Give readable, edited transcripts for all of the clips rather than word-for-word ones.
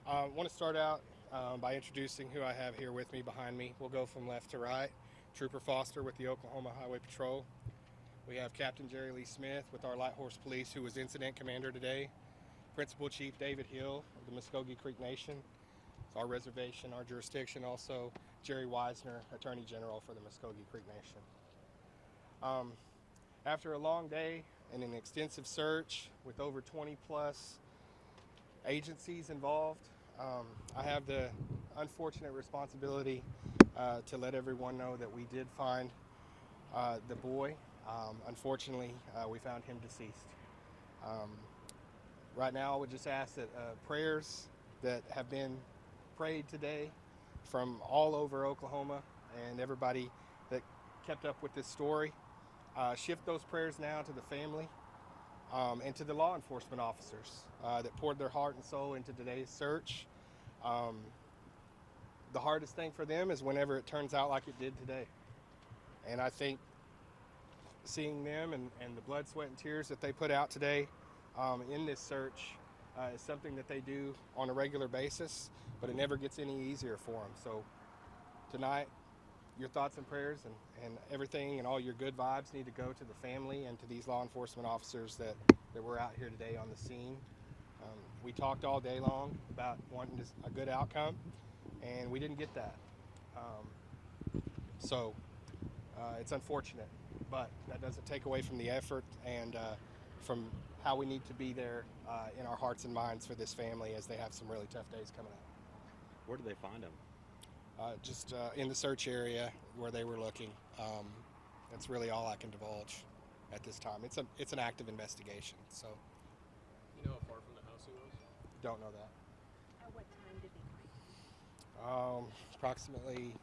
I want to start out by introducing who I have here with me behind me. We'll go from left to right. Trooper Foster with the Oklahoma Highway Patrol. We have Captain Jerry Lee Smith with our Light Horse Police, who was incident commander today. Principal Chief David Hill of the Muskogee Creek Nation. It's our reservation, our jurisdiction. Also, Jerry Wisner, Attorney General for the Muskogee Creek Nation. After a long day and an extensive search with over 20 plus agencies involved, I have the unfortunate responsibility to let everyone know that we did find the boy. Unfortunately, we found him deceased. Um, right now, I would just ask that prayers that have been prayed today from all over Oklahoma and everybody that kept up with this story, shift those prayers now to the family and to the law enforcement officers that poured their heart and soul into today's search. Um, the hardest thing for them is whenever it turns out like it did today. And I think seeing them and the blood, sweat, and tears that they put out today in this search is something that they do on a regular basis, but it never gets any easier for them. So tonight, your thoughts and prayers and everything and all your good vibes need to go to the family and to these law enforcement officers that were out here today on the scene. We talked all day long about wanting a good outcome, and we didn't get that. So it's unfortunate, but that doesn't take away from the effort and from how we need to be there in our hearts and minds for this family as they have some really tough days coming up. Where did they find him? Just in the search area where they were looking. That's really all I can divulge at this time. It's an active investigation, so You know how far from the house he was? don't know that. At what time did they find him? Approximately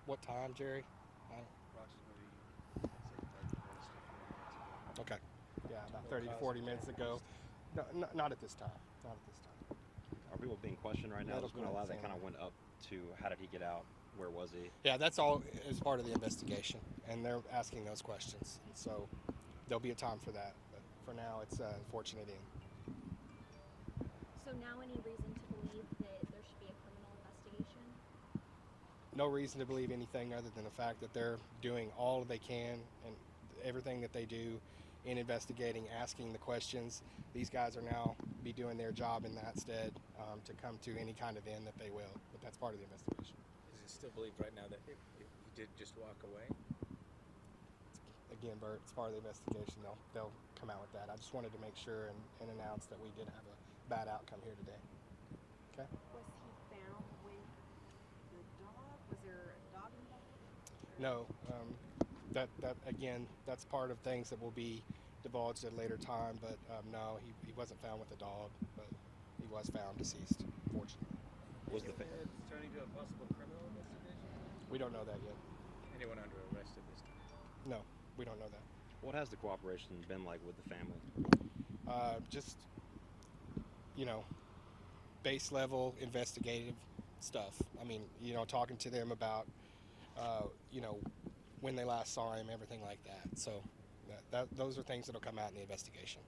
what time, Jerry? Approximately, Okay. Yeah, about 30 to 40 minutes ago. No, not at this time. Not at this time. Are people being questioned right now? Yeah, There's been a lot that exam. kind of went up to how did he get out? Where was he? Yeah, that's all as part of the investigation, and they're asking those questions. So there'll be a time for that, but for now, it's an unfortunate end. So now any reason to believe that there should be a criminal investigation? No reason to believe anything other than the fact that they're doing all they can and everything that they do in investigating, asking the questions. These guys are now be doing their job in that stead to come to any kind of end that they will, but that's part of the investigation. Is it still believed right now that he did just walk away? Again, Bert, it's part of the investigation. They'll come out with that. I just wanted to make sure and announce that we did have a bad outcome here today. Okay? Was he found with the dog? Was there a dog involved? No, that again, that's part of things that will be divulged at a later time. But no, he wasn't found with a dog, but he was found deceased, fortunately. Was the turning to a possible criminal investigation? We don't know that yet. Anyone under arrest at this time? No, we don't know that. What has the cooperation been like with the family? Just, base level investigative stuff. I mean, talking to them about, when they last saw him, everything like that. So those are things that'll come out in the investigation.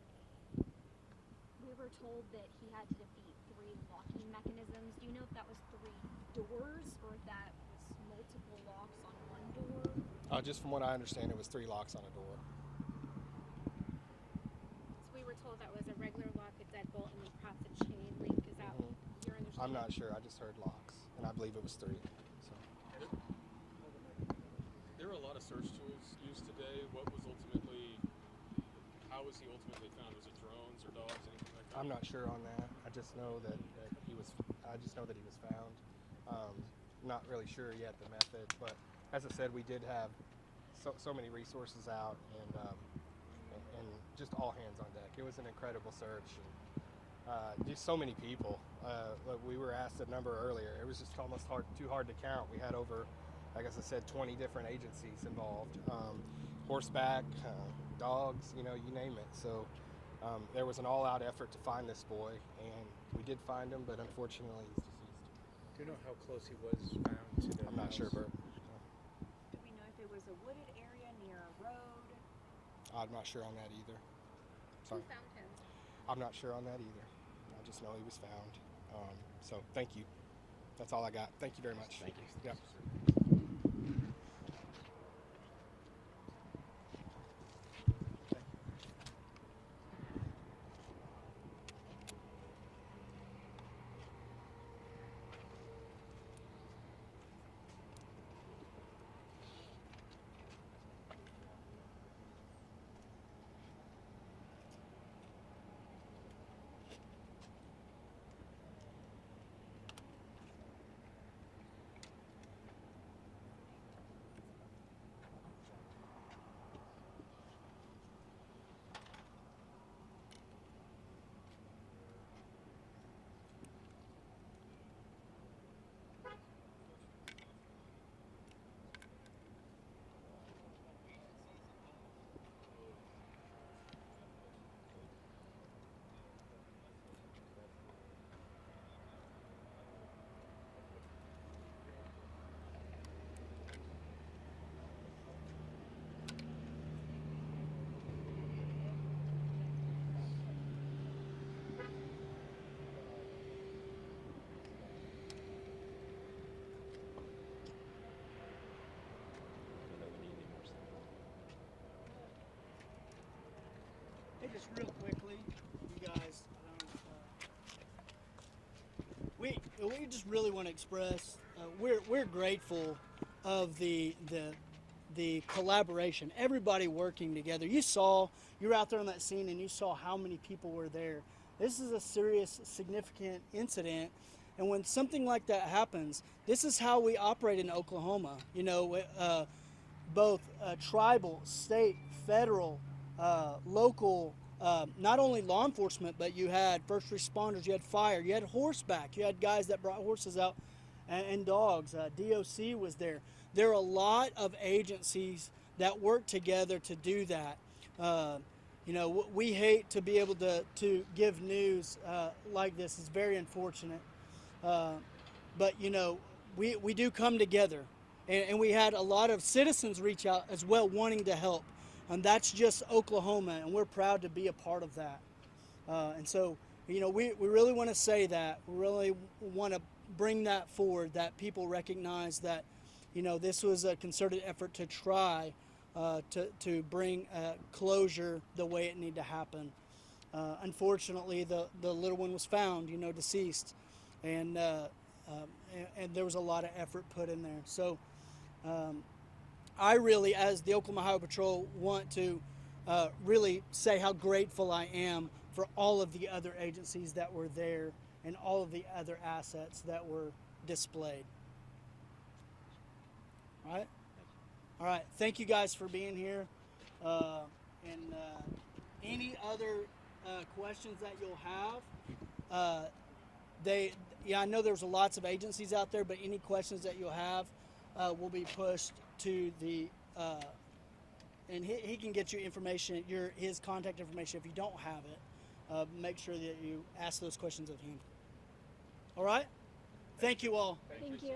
We were told that he had to defeat 3 locking mechanisms. Do you know if that was 3 doors or if that was multiple locks on one door? Just from what I understand, it was 3 locks on a door. So we were told that was a regular lock, a deadbolt, and then perhaps a chain link. Is that your understanding? I'm not sure. I just heard locks, and I believe it was 3. So. There were a lot of search tools used today. How was he ultimately found? Was it drones or dogs, anything like that? I'm not sure on that. I just know that he was. I just know that he was found. Not really sure yet the method, but as I said, we did have so many resources out and just all hands on deck. It was an incredible search. And, just so many people. Like we were asked a number earlier. It was just almost too hard to count. We had over, like as I said, 20 different agencies involved. Horseback, dogs, you name it. So there was an all-out effort to find this boy, and we did find him, but unfortunately he's deceased. Do you know how close he was found to the I'm not sure, Bert. Do we know if it was a wooded area near a road? I'm not sure on that either. Sorry. Who found him? I'm not sure on that either. I just know he was found. So thank you. That's all I got. Thank you very much. Thank you. Yep. I know we need any more stuff. Hey, just real quickly, you guys, we just really want to express we're grateful of the collaboration, everybody working together. You were out there on that scene and you saw how many people were there. This is a serious, significant incident, and when something like that happens, this is how we operate in Oklahoma. You know, both tribal, state, federal, local, not only law enforcement, but you had first responders, you had fire, you had horseback, you had guys that brought horses out and dogs. DOC was there. There are a lot of agencies that work together to do that. You know, we hate to be able to give news like this. It's very unfortunate. But, you know, we do come together. And we had a lot of citizens reach out as well wanting to help. And that's just Oklahoma, and we're proud to be a part of that. And so, you know, we really want to say that. We really want to bring that forward, that people recognize that, you know, this was a concerted effort to try to bring closure the way it needed to happen. Unfortunately, the little one was found, you know, deceased. And there was a lot of effort put in there. So I really, as the Oklahoma Highway Patrol, want to really say how grateful I am for all of the other agencies that were there and all of the other assets that were displayed. All right? All right. Thank you guys for being here. And any other questions that you'll have, I know there's lots of agencies out there, but any questions that you'll have will be pushed to the, and he can get you information, his contact information if you don't have it. Make sure that you ask those questions of him. All right? Thank you all. Thank you.